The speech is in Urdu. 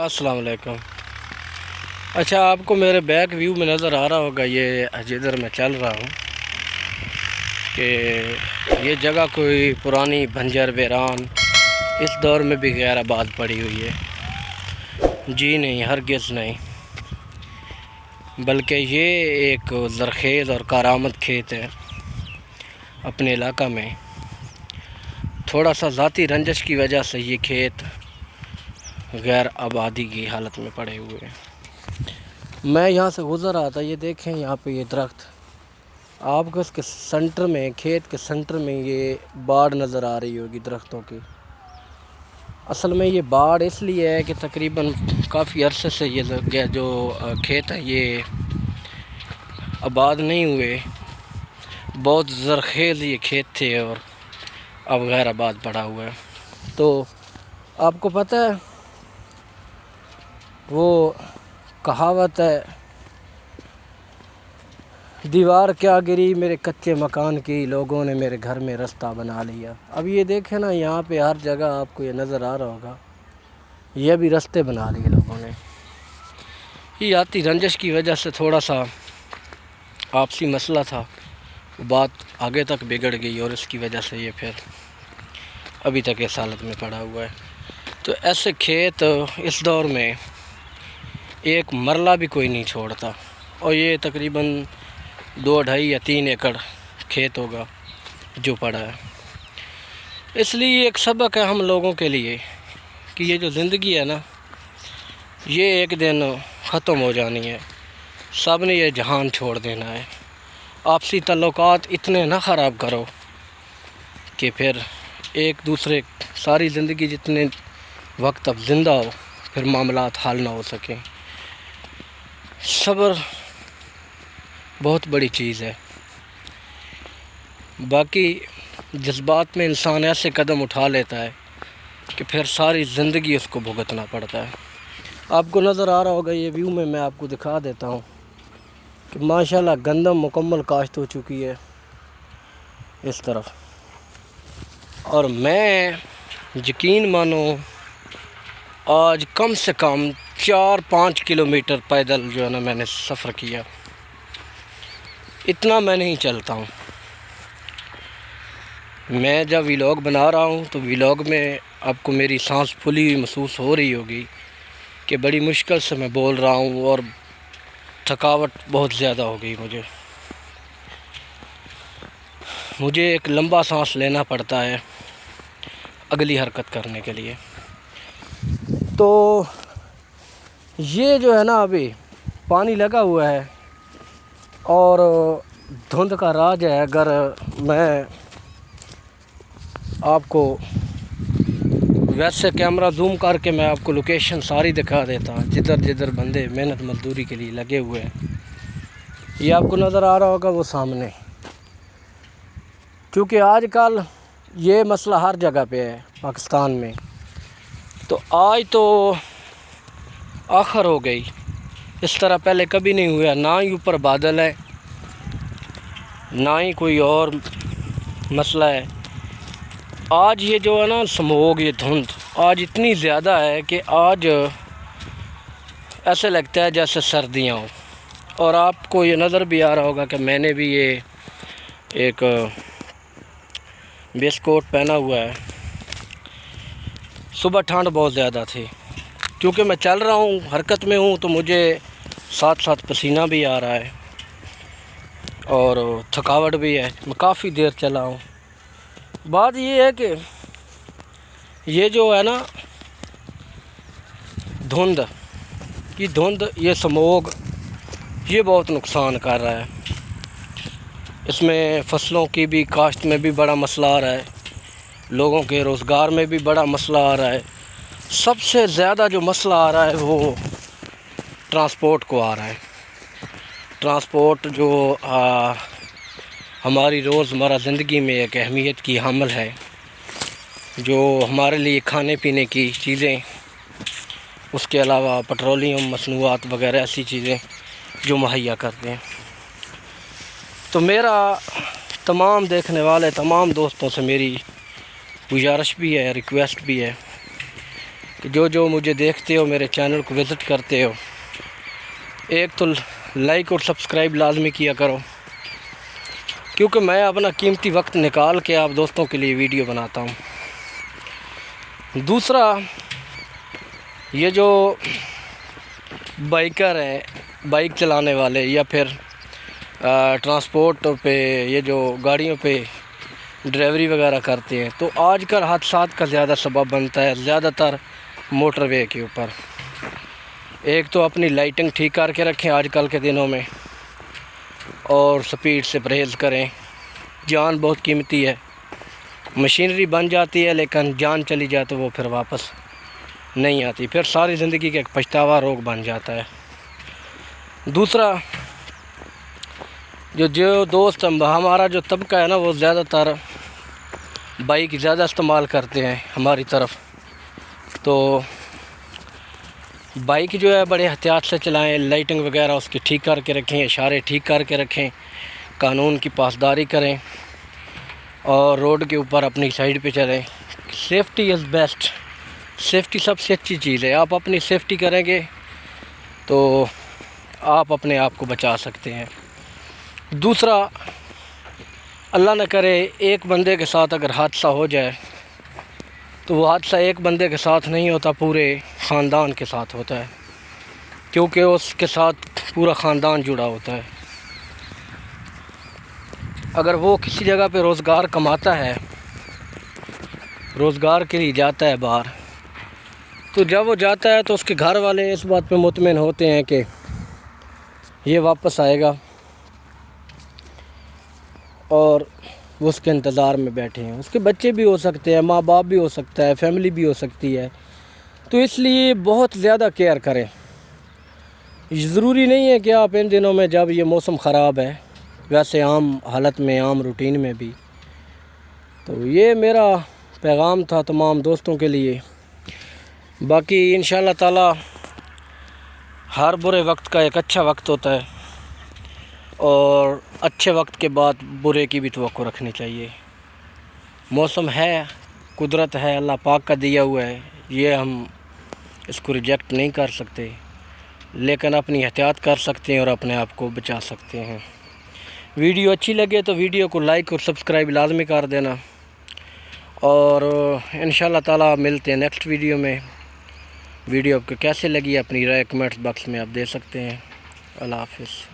السلام علیکم۔ اچھا، آپ کو میرے بیک ویو میں نظر آ رہا ہوگا یہ جدھر میں چل رہا ہوں کہ یہ جگہ کوئی پرانی بنجر ویران اس دور میں بھی غیر آباد پڑی ہوئی ہے۔ جی نہیں، ہرگز نہیں، بلکہ یہ ایک زرخیز اور کارآمد کھیت ہے۔ اپنے علاقہ میں تھوڑا سا ذاتی رنجش کی وجہ سے یہ کھیت غیر آبادی کی حالت میں پڑے ہوئے ہیں۔ میں یہاں سے گزر رہا تھا، یہ دیکھیں یہاں پہ یہ درخت، آپ کو اس کے سنٹر میں، کھیت کے سنٹر میں یہ باڑ نظر آ رہی ہوگی درختوں کی۔ اصل میں یہ باڑ اس لیے ہے کہ تقریباً کافی عرصے سے یہ جو کھیت ہے یہ آباد نہیں ہوئے، بہت زرخیز یہ کھیت تھے اور اب غیر آباد پڑا ہوا ہے۔ تو آپ کو پتہ ہے وہ کہاوت ہے، دیوار کیا گری میرے کچے مکان کی، لوگوں نے میرے گھر میں رستہ بنا لیا۔ اب یہ دیکھیں نا، یہاں پہ ہر جگہ آپ کو یہ نظر آ رہا ہوگا، یہ بھی رستے بنا لیے لوگوں نے۔ یہ آتی رنجش کی وجہ سے تھوڑا سا آپسی مسئلہ تھا، وہ بات آگے تک بگڑ گئی اور اس کی وجہ سے یہ پھر ابھی تک اس حالت میں پڑا ہوا ہے۔ تو ایسے کھیت اس دور میں ایک مرلہ بھی کوئی نہیں چھوڑتا، اور یہ تقریباً 2 2.5 یا 3 ایکڑ کھیت ہوگا جو پڑا ہے۔ اس لیے ایک سبق ہے ہم لوگوں کے لیے کہ یہ جو زندگی ہے نا، یہ ایک دن ختم ہو جانی ہے، سب نے یہ جہان چھوڑ دینا ہے۔ آپسی تعلقات اتنے نہ خراب کرو کہ پھر ایک دوسرے ساری زندگی جتنے وقت اب زندہ ہو پھر معاملات حل نہ ہو سکیں۔ صبر بہت بڑی چیز ہے۔ باقی جذبات میں انسان ایسے قدم اٹھا لیتا ہے کہ پھر ساری زندگی اس کو بھگتنا پڑتا ہے۔ آپ کو نظر آ رہا ہوگا یہ ویو میں آپ کو دکھا دیتا ہوں کہ ماشاءاللہ گندم مکمل کاشت ہو چکی ہے اس طرف، اور میں یقین مانو آج کم سے کم 4-5 کلومیٹر پیدل جو ہے نا میں نے سفر کیا۔ اتنا میں نہیں چلتا ہوں۔ میں جب ویلاگ بنا رہا ہوں تو ویلاگ میں آپ کو میری سانس پھولی ہوئی محسوس ہو رہی ہوگی کہ بڑی مشکل سے میں بول رہا ہوں اور تھکاوٹ بہت زیادہ ہو گئی مجھے ایک لمبا سانس لینا پڑتا ہے اگلی حرکت کرنے کے لیے۔ تو یہ جو ہے نا ابھی پانی لگا ہوا ہے اور دھند کا راج ہے۔ اگر میں آپ کو ویسے کیمرہ زوم کر کے میں آپ کو لوکیشن ساری دکھا دیتا ہوں، جدھر بندے محنت مزدوری کے لیے لگے ہوئے ہیں، یہ آپ کو نظر آ رہا ہوگا وہ سامنے۔ کیونکہ آج کل یہ مسئلہ ہر جگہ پہ ہے پاکستان میں، تو آج تو آخر ہو گئی، اس طرح پہلے کبھی نہیں ہوا، نہ ہی اوپر بادل ہے نہ ہی کوئی اور مسئلہ ہے۔ آج یہ جو ہے نا سموگ، یہ دھند آج اتنی زیادہ ہے کہ آج ایسے لگتا ہے جیسے سردیاں ہوں۔ اور آپ کو یہ نظر بھی آ رہا ہوگا کہ میں نے بھی یہ ایک بیس کوٹ پہنا ہوا ہے۔ صبح ٹھنڈ بہت زیادہ تھی، کیونکہ میں چل رہا ہوں، حرکت میں ہوں، تو مجھے ساتھ ساتھ پسینہ بھی آ رہا ہے اور تھکاوٹ بھی ہے، میں کافی دیر چلا ہوں۔ بات یہ ہے کہ یہ جو ہے نا دھند، یہ سموگ، یہ بہت نقصان کر رہا ہے۔ اس میں فصلوں کی بھی کاشت میں بھی بڑا مسئلہ آ رہا ہے، لوگوں کے روزگار میں بھی بڑا مسئلہ آ رہا ہے۔ سب سے زیادہ جو مسئلہ آ رہا ہے وہ ٹرانسپورٹ کو آ رہا ہے۔ ٹرانسپورٹ جو ہماری روزمرہ زندگی میں ایک اہمیت کی حامل ہے، جو ہمارے لیے کھانے پینے کی چیزیں، اس کے علاوہ پٹرولیم مصنوعات وغیرہ ایسی چیزیں جو مہیا کرتے ہیں۔ تو میرا تمام دیکھنے والے تمام دوستوں سے میری گزارش بھی ہے، ریکویسٹ بھی ہے کہ جو مجھے دیکھتے ہو، میرے چینل کو وزٹ کرتے ہو، ایک تو لائک اور سبسکرائب لازمی کیا کرو، کیونکہ میں اپنا قیمتی وقت نکال کے آپ دوستوں کے لیے ویڈیو بناتا ہوں۔ دوسرا، یہ جو بائیکر ہیں، بائک چلانے والے یا پھر ٹرانسپورٹ پہ، یہ جو گاڑیوں پہ ڈرائیوری وغیرہ کرتے ہیں، تو آج کل حادثات کا زیادہ سبب بنتا ہے، زیادہ تر موٹر وے کے اوپر۔ ایک تو اپنی لائٹنگ ٹھیک کر کے رکھیں آج کل کے دنوں میں، اور سپیڈ سے پرہیز کریں۔ جان بہت قیمتی ہے، مشینری بن جاتی ہے لیکن جان چلی جائے تو وہ پھر واپس نہیں آتی، پھر ساری زندگی کا ایک پچھتاوا روگ بن جاتا ہے۔ دوسرا، جو دوست ہمارا جو طبقہ ہے نا، وہ زیادہ تر بائک زیادہ استعمال کرتے ہیں ہماری طرف، تو بائک جو ہے بڑے احتیاط سے چلائیں، لائٹنگ وغیرہ اس کی ٹھیک کر کے رکھیں، اشارے ٹھیک کر کے رکھیں، قانون کی پاسداری کریں اور روڈ کے اوپر اپنی سائیڈ پہ چلیں۔ سیفٹی از بیسٹ، سیفٹی سب سے اچھی چیز ہے۔ آپ اپنی سیفٹی کریں گے تو آپ اپنے آپ کو بچا سکتے ہیں۔ دوسرا، اللہ نہ کرے ایک بندے کے ساتھ اگر حادثہ ہو جائے تو وہ حادثہ ایک بندے کے ساتھ نہیں ہوتا، پورے خاندان کے ساتھ ہوتا ہے، کیونکہ اس کے ساتھ پورا خاندان جڑا ہوتا ہے۔ اگر وہ کسی جگہ پہ روزگار کماتا ہے، روزگار کے لیے جاتا ہے باہر، تو جب وہ جاتا ہے تو اس کے گھر والے اس بات پہ مطمئن ہوتے ہیں کہ یہ واپس آئے گا، اور وہ اس کے انتظار میں بیٹھے ہیں۔ اس کے بچے بھی ہو سکتے ہیں، ماں باپ بھی ہو سکتا ہے، فیملی بھی ہو سکتی ہے، تو اس لیے بہت زیادہ کیئر کریں۔ ضروری نہیں ہے کہ آپ ان دنوں میں، جب یہ موسم خراب ہے، ویسے عام حالت میں، عام روٹین میں بھی، تو یہ میرا پیغام تھا تمام دوستوں کے لیے۔ باقی انشاءاللہ تعالی ہر برے وقت کا ایک اچھا وقت ہوتا ہے، اور اچھے وقت کے بعد برے کی بھی توقع رکھنی چاہیے۔ موسم ہے، قدرت ہے، اللہ پاک کا دیا ہوا ہے، یہ ہم اس کو ریجیکٹ نہیں کر سکتے، لیکن اپنی احتیاط کر سکتے ہیں اور اپنے آپ کو بچا سکتے ہیں۔ ویڈیو اچھی لگے تو ویڈیو کو لائک اور سبسکرائب لازمی کر دینا، اور انشاءاللہ تعالی ملتے ہیں نیکسٹ ویڈیو میں۔ ویڈیو آپ کو کیسے لگی اپنی رائے کمنٹس باکس میں آپ دے سکتے ہیں۔ اللہ حافظ۔